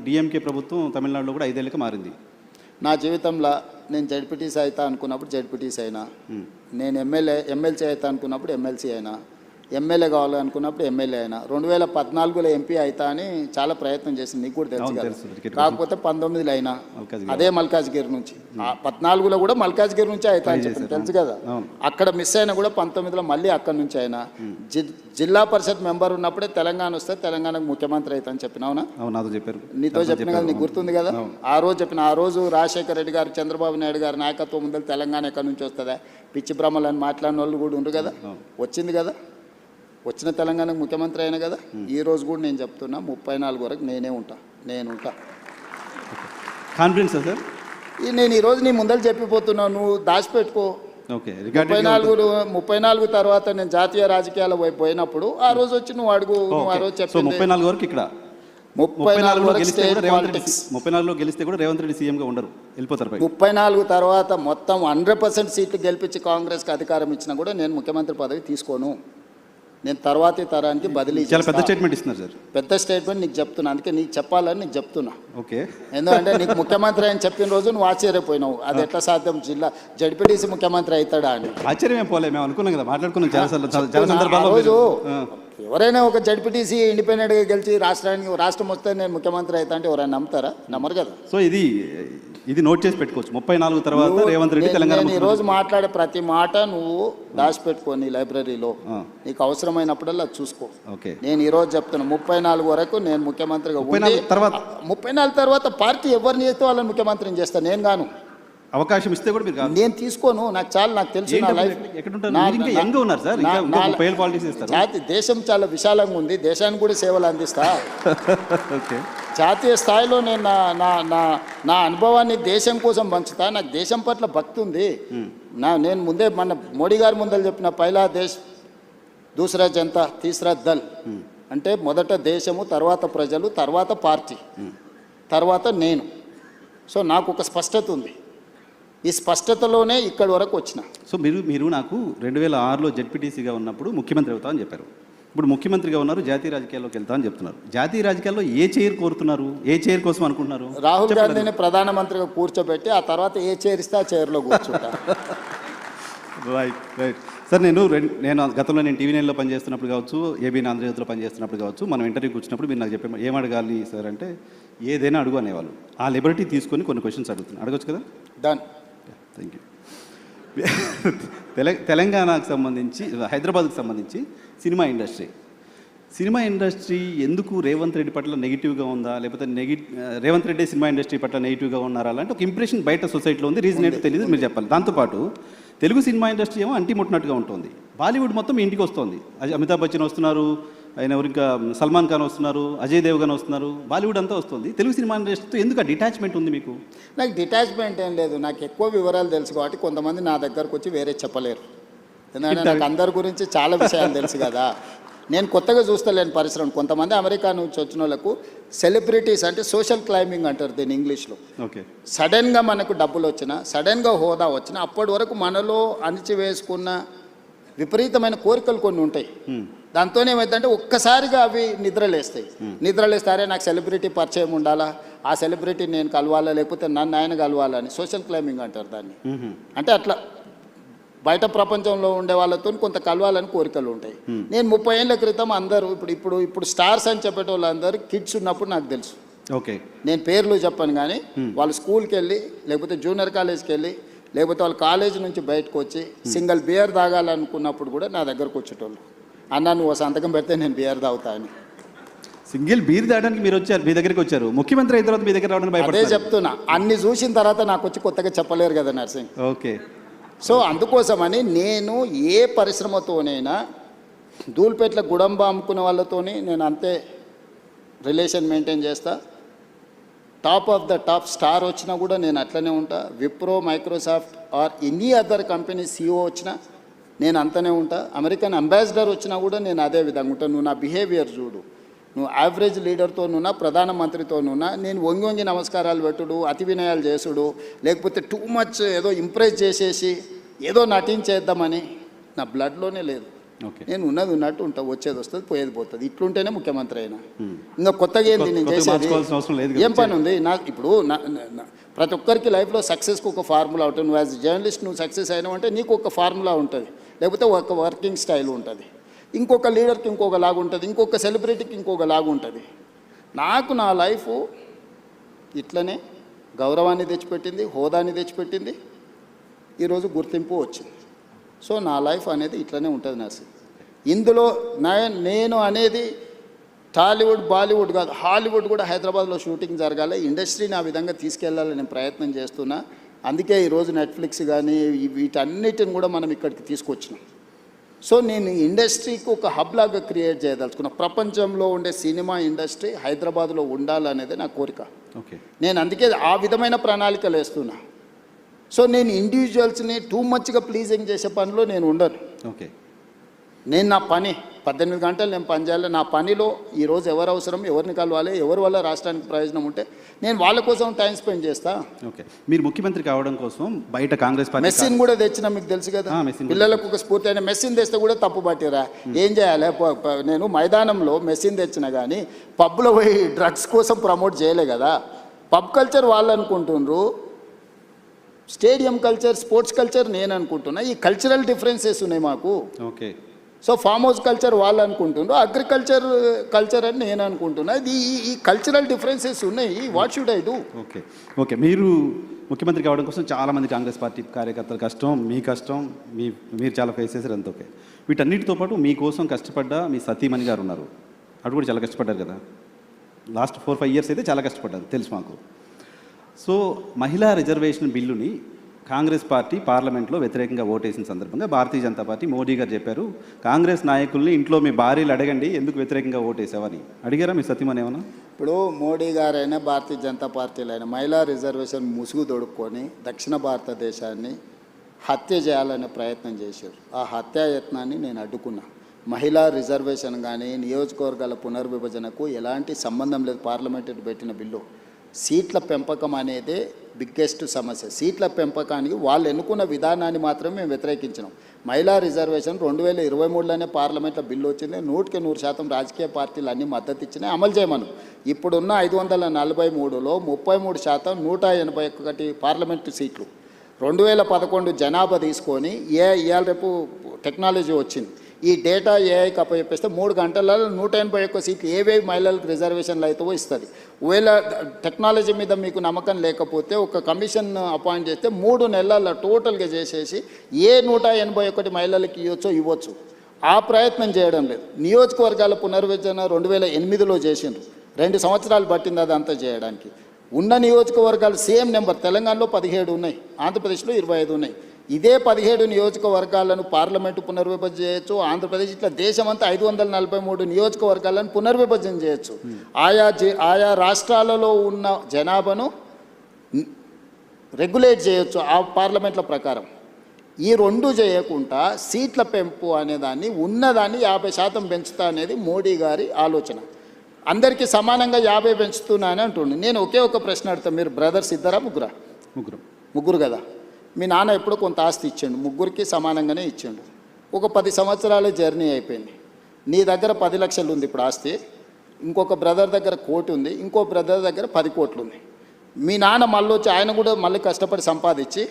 DMK ప్రభుత్వం తమిళనాడులో కూడా 5 ఏళ్ళకి మారింది. నా జీవితంలో నేను జడ్పీటీసీ అవుతా అనుకున్నప్పుడు జడ్పీటీసీ అయినా, నేను ఎమ్మెల్సీ అవుతా అనుకున్నప్పుడు ఎమ్మెల్సీ అయినా, ఎమ్మెల్యే కావాలనుకున్నప్పుడు ఎమ్మెల్యే అయినా, 2014లో ఎంపీ అవుతా అని చాలా ప్రయత్నం చేసింది, నీకు కూడా తెలుసు కదా. కాకపోతే 19లో అయినా అదే మల్కాజ్గిరి నుంచి, 14లో కూడా మల్కాజ్గిరి నుంచి అవుతా అని చెప్పి తెలుసు కదా. అక్కడ మిస్ అయినా కూడా 19లో మళ్ళీ అక్కడ నుంచి అయినా. జిల్లా పరిషత్ మెంబర్ ఉన్నప్పుడే తెలంగాణ వస్తే తెలంగాణకు ముఖ్యమంత్రి అవుతా అని చెప్పినావునా? చెప్పారు, నీతో చెప్పిన కదా, నీకు గుర్తుంది కదా. ఆ రోజు చెప్పిన, ఆ రోజు రాజశేఖర రెడ్డి గారు, చంద్రబాబు నాయుడు గారి నాయకత్వం ముందు తెలంగాణ ఎక్కడి నుంచి వస్తుందా, పిచ్చి బ్రహ్మలు అని మాట్లాడిన వాళ్ళు కూడా ఉండరు కదా. వచ్చింది కదా, వచ్చిన తెలంగాణకు ముఖ్యమంత్రి అయినా కదా. ఈ రోజు కూడా నేను చెప్తున్నా 34 వరకు నేనే ఉంటా, నేనుంటా. Confidence sir. నేను ఈరోజు నీ ముందర చెప్పిపోతున్నా, నువ్వు దాచిపెట్టుకో. 34 తర్వాత నేను జాతీయ రాజకీయాల వైపు పోయినప్పుడు ఆ రోజు వచ్చి నువ్వు అడుగు. నువ్వు ఆ రోజు చెప్పి 34 వరకు ఇక్కడ 34లో గెలిస్తే కూడా రేవంత్ రెడ్డి సీఎంగా ఉండరు, వెళ్ళిపోతారు. 34 తర్వాత మొత్తం 100% సీట్లు గెలిపించి కాంగ్రెస్కి అధికారం ఇచ్చినా కూడా నేను ముఖ్యమంత్రి పదవి తీసుకోను. నేను తర్వాతి తరానికి బదిలీ. చాలా పెద్ద స్టేట్మెంట్ ఇస్తున్నారు సార్. పెద్ద స్టేట్మెంట్ నీకు చెప్తున్నా, అందుకే నీకు చెప్పాలని నీకు చెప్తున్నా. ఓకే, ఎందుకంటే నీకు ముఖ్యమంత్రి అని చెప్పిన రోజు నువ్వు ఆశ్చర్యపోయినావు, అది ఎట్లా సాధ్యం, జిల్లా జడ్పీటీసీ ముఖ్యమంత్రి అవుతాడా అని. ఆశ్చర్యమే పోలే, మేము అనుకున్నాం కదా, మాట్లాడుకున్నాం చాలా సందర్భాల్లో. రోజు ఎవరైనా ఒక జడ్పీటీసీ ఇండిపెండెంట్గా గెలిచి రాష్ట్రం వస్తే నేను ముఖ్యమంత్రి అవుతా అంటే ఎవరైనా నమ్ముతారా? నమ్మరు కదా. సో ఇది నోట్ చేసి పెట్టుకోవచ్చు. 34 తర్వాత రేవంత్ రెడ్డి తెలంగాణ. ఈ రోజు మాట్లాడే ప్రతి మాట నువ్వు దాచిపెట్టుకోని లైబ్రరీలో, నీకు అవసరమైనప్పుడల్లా చూసుకో. నేను ఈ రోజు చెప్తున్నా 34 వరకు నేను ముఖ్యమంత్రిగా. 34 తర్వాత పార్టీ ఎవరిని చేస్తే వాళ్ళని ముఖ్యమంత్రిని చేస్తాను, నేను గాను. అవకాశం ఇస్తే కూడా మీరు నేను తీసుకోను, నాకు చాలా, నాకు తెలుసు. దేశం చాలా విశాలంగా ఉంది, దేశానికి కూడా సేవలు అందిస్తా. జాతీయ స్థాయిలో నేను నా అనుభవాన్ని దేశం కోసం పంచుతా. నాకు దేశం పట్ల భక్తి ఉంది. నేను ముందే మన మోడీ గారి ముందర చెప్పిన, పైలా దేశ్ దూసరా జనతా తీసరా దల్, అంటే మొదట దేశము, తర్వాత ప్రజలు, తర్వాత పార్టీ, తర్వాత నేను. సో నాకు ఒక స్పష్టత ఉంది, ఈ స్పష్టతలోనే ఇక్కడి వరకు వచ్చిన. సో మీరు నాకు 2006లో జడ్పీటీసీగా ఉన్నప్పుడు ముఖ్యమంత్రి అవుతా అని చెప్పారు. ఇప్పుడు ముఖ్యమంత్రిగా ఉన్నారు, జాతీయ రాజకీయాల్లోకి వెళ్తా అని చెప్తున్నారు. జాతీయ రాజకీయాల్లో ఏ చైర్ కోరుతున్నారు, ఏ చైర్ కోసం అనుకుంటున్నారు? రాహుల్ గాంధీని ప్రధానమంత్రిగా కూర్చోబెట్టి ఆ తర్వాత ఏ చైర్ ఇస్తే ఆ చైర్లో కూర్చుంటా. Right sir. నేను గతంలో నేను టీవీ 9లో పనిచేస్తున్నప్పుడు కావచ్చు, ఏబీఎన్ ఆంధ్రజ్యోతిలో పనిచేస్తున్నప్పుడు కావచ్చు, మనం ఇంటర్వ్యూకి వచ్చినప్పుడు మీరు నాకు చెప్పే ఏం అడగాలి సార్ అంటే ఏదైనా అడుగు అనేవాళ్ళు. ఆ లిబర్టీ తీసుకొని కొన్ని క్వశ్చన్స్ అడుగుతున్నాను, అడగచ్చు కదా? డన్. Thank you. తెలంగాణకు సంబంధించి, హైదరాబాద్కు సంబంధించి సినిమా ఇండస్ట్రీ ఎందుకు రేవంత్ రెడ్డి పట్ల నెగిటివ్గా ఉందా, లేకపోతే రేవంత్ రెడ్డి సినిమా ఇండస్ట్రీ పట్ల నెగిటివ్గా ఉన్నారా అంటే ఒక ఇంప్రెషన్ బయట సొసైటీలో ఉంది. రీజన్ ఏంటో తెలియదు, మీరు చెప్పాలి. దాంతోపాటు తెలుగు సినిమా ఇండస్ట్రీ ఏమో అంటిముట్టినట్టుగా ఉంటుంది. బాలీవుడ్ మొత్తం ఇంటికి వస్తుంది. అమితాబ్ బచ్చన్ వస్తున్నారు, ఆయన ఇంకా సల్మాన్ ఖాన్ వస్తున్నారు, అజయ్ దేవ్గన్ వస్తున్నారు, బాలీవుడ్ అంతా వస్తుంది. తెలుగు సినిమా ఇండస్ట్రీతో ఎందుకు ఆ డిటాచ్మెంట్ ఉంది మీకు? నాకు డిటాచ్మెంట్ ఏం లేదు, నాకు ఎక్కువ వివరాలు తెలుసు కాబట్టి కొంతమంది నా దగ్గరకు వచ్చి వేరే చెప్పలేరు. ఎందుకంటే నాకు అందరి గురించి చాలా విషయాలు తెలుసు కదా. నేను కొత్తగా చూస్తలేను పరిశ్రమ. కొంతమంది అమెరికా నుంచి వచ్చిన వాళ్ళకు సెలబ్రిటీస్ అంటే సోషల్ క్లైంబింగ్ అంటారు దీన్ని ఇంగ్లీష్లో. సడన్గా మనకు డబ్బులు వచ్చినా, సడన్గా హోదా వచ్చినా, అప్పటి వరకు మనలో అణిచివేసుకున్న విపరీతమైన కోరికలు కొన్ని ఉంటాయి. దాంతోనే ఏమైందంటే ఒక్కసారిగా అవి నిద్రలేస్తారే నాకు సెలబ్రిటీ పరిచయం ఉండాలా, ఆ సెలబ్రిటీ నేను కలవాలా, లేకపోతే నన్ను ఆయన కలవాలా అని సోషల్ క్లైంబింగ్ అంటారు దాన్ని. అంటే అట్లా బయట ప్రపంచంలో ఉండే వాళ్ళతో కొంత కలవాలని కోరికలు ఉంటాయి. నేను 30 ఏళ్ళ క్రితం అందరూ ఇప్పుడు స్టార్స్ అని చెప్పేటోళ్ళు అందరూ కిడ్స్ ఉన్నప్పుడు నాకు తెలుసు. నేను పేర్లు చెప్పాను కానీ వాళ్ళు స్కూల్కి వెళ్ళి, లేకపోతే జూనియర్ కాలేజ్కి వెళ్ళి, లేకపోతే వాళ్ళు కాలేజీ నుంచి బయటకు వచ్చి సింగిల్ బియర్ తాగాలనుకున్నప్పుడు కూడా నా దగ్గరకు వచ్చేటోళ్ళు. అన్న నువ్వు సంతకం పెడితే నేను బియర్ తాగుతా అని. సింగిల్ బీర్ తాగడానికి మీరు వచ్చారు, మీ దగ్గరికి వచ్చారు. ముఖ్యమంత్రి అయిన తర్వాత మీ దగ్గర రావడానికి భయపడతారు. అదే చెప్తున్నా, అన్ని చూసిన తర్వాత నాకు వచ్చి కొత్తగా చెప్పలేరు కదా నర్సింగ్. సో అందుకోసమని నేను ఏ పరిశ్రమతోనైనా, ధూల్పేట్ల గుడంబ అమ్ముకునే వాళ్ళతోని నేను అంతే రిలేషన్ మెయింటైన్ చేస్తా. Top of the top star వచ్చినా కూడా నేను అట్లనే ఉంటా. Wipro, Microsoft or any other company CEO వచ్చినా నేను అంతనే ఉంటా. అమెరికన్ అంబాసిడర్ వచ్చినా కూడా నేను అదే విధంగా ఉంటాను. నువ్వు నా బిహేవియర్ చూడు, నువ్వు యావరేజ్ లీడర్తోనున్నా, ప్రధానమంత్రితోనున్నా నేను వంగి నమస్కారాలు పెట్టుడు, అతి వినయాలు చేసుడు, లేకపోతే టూ మచ్ ఏదో ఇంప్రెస్ చేసేసి ఏదో నటించేద్దామని నా బ్లడ్లోనే లేదు. ఓకే. నేను ఉన్నది ఉన్నట్టు ఉంటా, వచ్చేది వస్తుంది, పోయేది పోతుంది. ఇట్లుంటేనే ముఖ్యమంత్రి అయినా. ఇంకా కొత్తగా ఏంది నేను చేసేది? మార్చుకోవాల్సిన అవసరం లేదు ఏం పని ఉంది ఇప్పుడు ప్రతి ఒక్కరికి లైఫ్లో సక్సెస్కి ఒక ఫార్ములా ఉంటుంది. నువ్వు యాజ్ జర్నలిస్ట్ నువ్వు సక్సెస్ అయినావంటే నీకు ఒక ఫార్ములా ఉంటుంది, లేకపోతే ఒక వర్కింగ్ స్టైల్ ఉంటుంది, ఇంకొక లీడర్కి ఇంకొక లాగా ఉంటుంది, ఇంకొక సెలబ్రిటీకి ఇంకొక లాగా ఉంటుంది. నాకు నా లైఫ్ ఇట్లనే గౌరవాన్ని తెచ్చిపెట్టింది, హోదాని తెచ్చిపెట్టింది, ఈరోజు గుర్తింపు వచ్చింది. సో నా లైఫ్ అనేది ఇట్లనే ఉంటుంది నర్సింగ్. ఇందులో నేను అనేది టాలీవుడ్ బాలీవుడ్ కాదు, హాలీవుడ్ కూడా హైదరాబాద్లో షూటింగ్ జరగాలి, ఇండస్ట్రీని ఆ విధంగా తీసుకెళ్లాలని నేను ప్రయత్నం చేస్తున్నా. అందుకే ఈరోజు నెట్ఫ్లిక్స్ కానీ వీటన్నిటిని కూడా మనం ఇక్కడికి తీసుకొచ్చినాం. సో నేను ఇండస్ట్రీకి ఒక హబ్ లాగా క్రియేట్ చేయదలుచుకున్నా. ప్రపంచంలో ఉండే సినిమా ఇండస్ట్రీ హైదరాబాద్లో ఉండాలనేది నా కోరిక. ఓకే. నేను అందుకే ఆ విధమైన ప్రణాళికలు వేస్తున్నా. సో నేను ఇండివిజువల్స్ని టూ మచ్గా ప్లీజింగ్ చేసే పనిలో నేను ఉండను. ఓకే. నేను నా పని 18 గంటలు నేను పని చేయాలి. నా పనిలో ఈరోజు ఎవరు అవసరం, ఎవరిని కలవాలి, ఎవరి వల్ల రాష్ట్రానికి ప్రయోజనం ఉంటే నేను వాళ్ళ కోసం టైం స్పెండ్ చేస్తా. ఓకే. మీరు ముఖ్యమంత్రి కావడం కోసం బయట కాంగ్రెస్ పార్టీ మెస్సిన్ కూడా తెచ్చినా మీకు తెలుసు కదా, పిల్లలకు ఒక స్ఫూర్తి అయిన మెస్సిన్ తెస్తే కూడా తప్పు పట్టిరా. ఏం చేయాలి? నేను మైదానంలో మెస్సిన్ తెచ్చినా కానీ పబ్లో పోయి డ్రగ్స్ కోసం ప్రమోట్ చేయలే కదా. పబ్ కల్చర్ వాళ్ళు అనుకుంటుండ్రు, స్టేడియం కల్చర్, స్పోర్ట్స్ కల్చర్ నేను అనుకుంటున్నా. ఈ కల్చరల్ డిఫరెన్సెస్ ఉన్నాయి మాకు. Okay. So farm house culture వాళ్ళు అనుకుంటుండ్రు, కల్చర్ అని నేను అనుకుంటున్నా. ఈ కల్చరల్ డిఫరెన్సెస్ ఉన్నాయి. What should I do? Okay. Okay. మీరు ముఖ్యమంత్రి కావడం కోసం చాలామంది కాంగ్రెస్ పార్టీ కార్యకర్తల కష్టం, మీ కష్టం, మీరు చాలా ఫేస్ చేశారు, అంత ఓకే. వీటన్నిటితో పాటు మీకోసం కష్టపడ్డ మీ సతీమణి గారు ఉన్నారు, అటు కూడా చాలా కష్టపడ్డారు కదా. లాస్ట్ 4-5 ఇయర్స్ అయితే చాలా కష్టపడ్డారు, తెలుసు మాకు. సో మహిళా రిజర్వేషన్ బిల్లుని కాంగ్రెస్ పార్టీ పార్లమెంట్లో వ్యతిరేకంగా ఓటేసిన సందర్భంగా భారతీయ జనతా పార్టీ మోడీ గారు చెప్పారు, కాంగ్రెస్ నాయకుల్ని ఇంట్లో మీ భార్యలు అడగండి ఎందుకు వ్యతిరేకంగా ఓటేసావని. అడిగారా మీ సతీమణి ఏమన్నా? ఇప్పుడు మోడీ గారైనా భారతీయ జనతా పార్టీలైనా మహిళా రిజర్వేషన్ ముసుగు తొడుక్కొని దక్షిణ భారతదేశాన్ని హత్య చేయాలనే ప్రయత్నం చేశారు. ఆ హత్యాయత్నాన్ని నేను అడ్డుకున్నా. మహిళా రిజర్వేషన్ కానీ నియోజకవర్గాల పునర్విభజనకు ఎలాంటి సంబంధం లేదు. పార్లమెంటు పెట్టిన బిల్లు సీట్ల పెంపకం అనేదే బిగ్గెస్ట్ సమస్య. సీట్ల పెంపకానికి వాళ్ళు ఎన్నుకున్న విధానాన్ని మాత్రమే మేము వ్యతిరేకించినాం. మహిళా రిజర్వేషన్ 2023లోనే పార్లమెంట్లో బిల్లు వచ్చింది. 100% రాజకీయ పార్టీలు అన్నీ మద్దతు ఇచ్చినాయి, అమలు చేయమను. ఇప్పుడున్న 543లో 33% 181 పార్లమెంటు సీట్లు 2011 జనాభా తీసుకొని ఇవాళ రేపు టెక్నాలజీ వచ్చింది. ఈ డేటా ఏఐకి అప్పచెప్పేస్తే 3 గంటలలో 181 సీట్లు ఏవేవి మహిళలకు రిజర్వేషన్లు అయితే ఇస్తుంది. ఒకవేళ టెక్నాలజీ మీద మీకు నమ్మకం లేకపోతే ఒక కమిషన్ అపాయింట్ చేస్తే 3 నెలల్లో టోటల్గా చేసేసి 181 మహిళలకు ఇవ్వచ్చు. ఆ ప్రయత్నం చేయడం లేదు. నియోజకవర్గాల పునర్విభజన 2008లో చేసిండ్రు, 2 సంవత్సరాలు పట్టింది అదంతా చేయడానికి. ఉన్న నియోజకవర్గాలు సేమ్ నెంబర్, తెలంగాణలో 17 ఉన్నాయి, ఆంధ్రప్రదేశ్లో 25 ఉన్నాయి. ఇదే 17 నియోజకవర్గాలను పార్లమెంటు పునర్విభజన చేయొచ్చు. ఆంధ్రప్రదేశ్ ఇట్లా దేశమంతా 543 నియోజకవర్గాలను పునర్విభజన చేయొచ్చు. ఆయా రాష్ట్రాలలో ఉన్న జనాభాను రెగ్యులేట్ చేయొచ్చు ఆ పార్లమెంట్ల ప్రకారం. ఈ 2 చేయకుండా సీట్ల పెంపు అనేదాన్ని ఉన్నదాన్ని 50% పెంచుతా అనేది మోడీ గారి ఆలోచన. అందరికీ సమానంగా 50 పెంచుతున్నా అని అంటుండే. నేను ఒకే ఒక ప్రశ్న అడుగుతాను, మీరు బ్రదర్స్ ఇద్దరా ముగ్గురా? ముగ్గురు కదా. మీ నాన్న ఎప్పుడో కొంత ఆస్తి ఇచ్చిండు, ముగ్గురికి సమానంగానే ఇచ్చిండు. ఒక 10 సంవత్సరాల జర్నీ అయిపోయింది. నీ దగ్గర 10 లక్షలు ఉంది ఇప్పుడు ఆస్తి, ఇంకొక బ్రదర్ దగ్గర 1 కోటి ఉంది, ఇంకో బ్రదర్ దగ్గర 10 కోట్లు ఉంది. మీ నాన్న మళ్ళీ వచ్చి ఆయన కూడా మళ్ళీ కష్టపడి సంపాదించి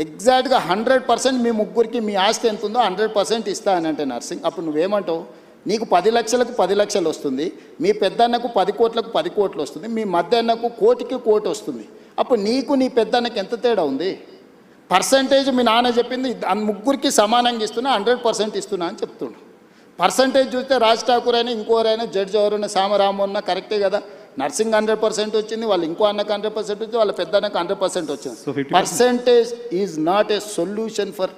ఎగ్జాక్ట్గా 100% మీ ముగ్గురికి మీ ఆస్తి ఎంత ఉందో 100% ఇస్తా అని అంటే నర్సింగ్, అప్పుడు నువ్వేమంటావు? నీకు 10 లక్షలకు 10 లక్షలు వస్తుంది, మీ పెద్దన్నకు 10 కోట్లకు 10 కోట్లు వస్తుంది, మీ మధ్య అన్నకు 1 కోటికి 1 కోటి వస్తుంది. అప్పుడు నీకు నీ పెద్దన్నకు ఎంత తేడా ఉంది? పర్సంటేజ్ మీ నాన్న చెప్పింది ముగ్గురికి సమానంగా ఇస్తున్నా, 100% ఇస్తున్నా అని చెప్తుండు. పర్సంటేజ్ చూస్తే రాజ్ ఠాకూర్ అయినా ఇంకోరైనా జడ్జి ఎవరైనా సామరామన్న కరెక్టే కదా. నర్సింగ్ 100% వచ్చింది, వాళ్ళు ఇంకో అన్నకు 100% వచ్చింది, వాళ్ళ పెద్ద అన్నకు 100% వచ్చింది. Percentage is not a solution for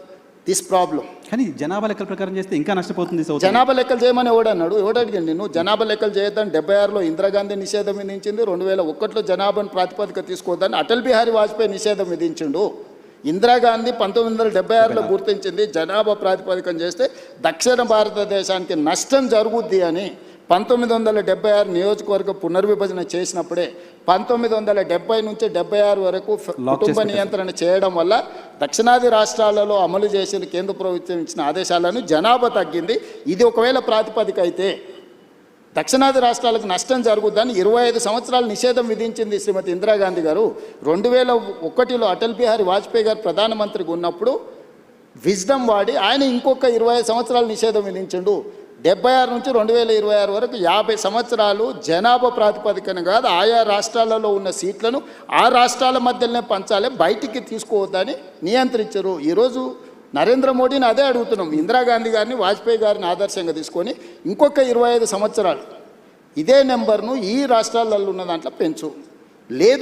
this problem. కానీ జనాభా లెక్కల ప్రకారం చేస్తే ఇంకా నష్టపోతుంది. జనాభా లెక్కలు చేయమని ఎవడన్నాడు? ఎవడడిగాడు నేను? జనాభా లెక్కలు చేయొద్దని 76లో ఇందిరాగాంధీ నిషేధం విధించింది, 2001లో జనాభాను ప్రాతిపదిక తీసుకోవద్దని అటల్ బిహారీ వాజ్పేయి నిషేధం విధించిండు. ఇందిరాగాంధీ 1976లో గుర్తించింది జనాభా ప్రాతిపదికం చేస్తే దక్షిణ భారతదేశానికి నష్టం జరుగుద్ది అని. 1976 నియోజకవర్గ పునర్విభజన చేసినప్పుడే 1970 నుంచి 76 వరకు కుటుంబ నియంత్రణ చేయడం వల్ల దక్షిణాది రాష్ట్రాలలో అమలు చేసిన కేంద్ర ప్రభుత్వం ఇచ్చిన ఆదేశాలను జనాభా తగ్గింది. ఇది ఒకవేళ ప్రాతిపదిక అయితే దక్షిణాది రాష్ట్రాలకు నష్టం జరుగుద్దని 25 సంవత్సరాలు నిషేధం విధించింది శ్రీమతి ఇందిరాగాంధీ గారు. 2001లో అటల్ బిహారీ వాజ్పేయి గారు ప్రధానమంత్రిగా ఉన్నప్పుడు విజ్డమ్ వాడి ఆయన ఇంకొక 25 సంవత్సరాలు నిషేధం విధించిండు. 76 నుంచి 2026 వరకు 50 సంవత్సరాలు జనాభా ప్రాతిపదికన కాదు, ఆయా రాష్ట్రాలలో ఉన్న సీట్లను ఆ రాష్ట్రాల మధ్యలోనే పంచాలి, బయటికి తీసుకోవద్దని నియంత్రించరు. ఈరోజు నరేంద్ర మోడీని అదే అడుగుతున్నాం. ఇందిరాగాంధీ గారిని వాజ్పేయి గారిని ఆదర్శంగా తీసుకొని ఇంకొక 25 సంవత్సరాలు ఇదే నెంబర్ను ఈ రాష్ట్రాలలో ఉన్న దాంట్లో పెంచు. లేదు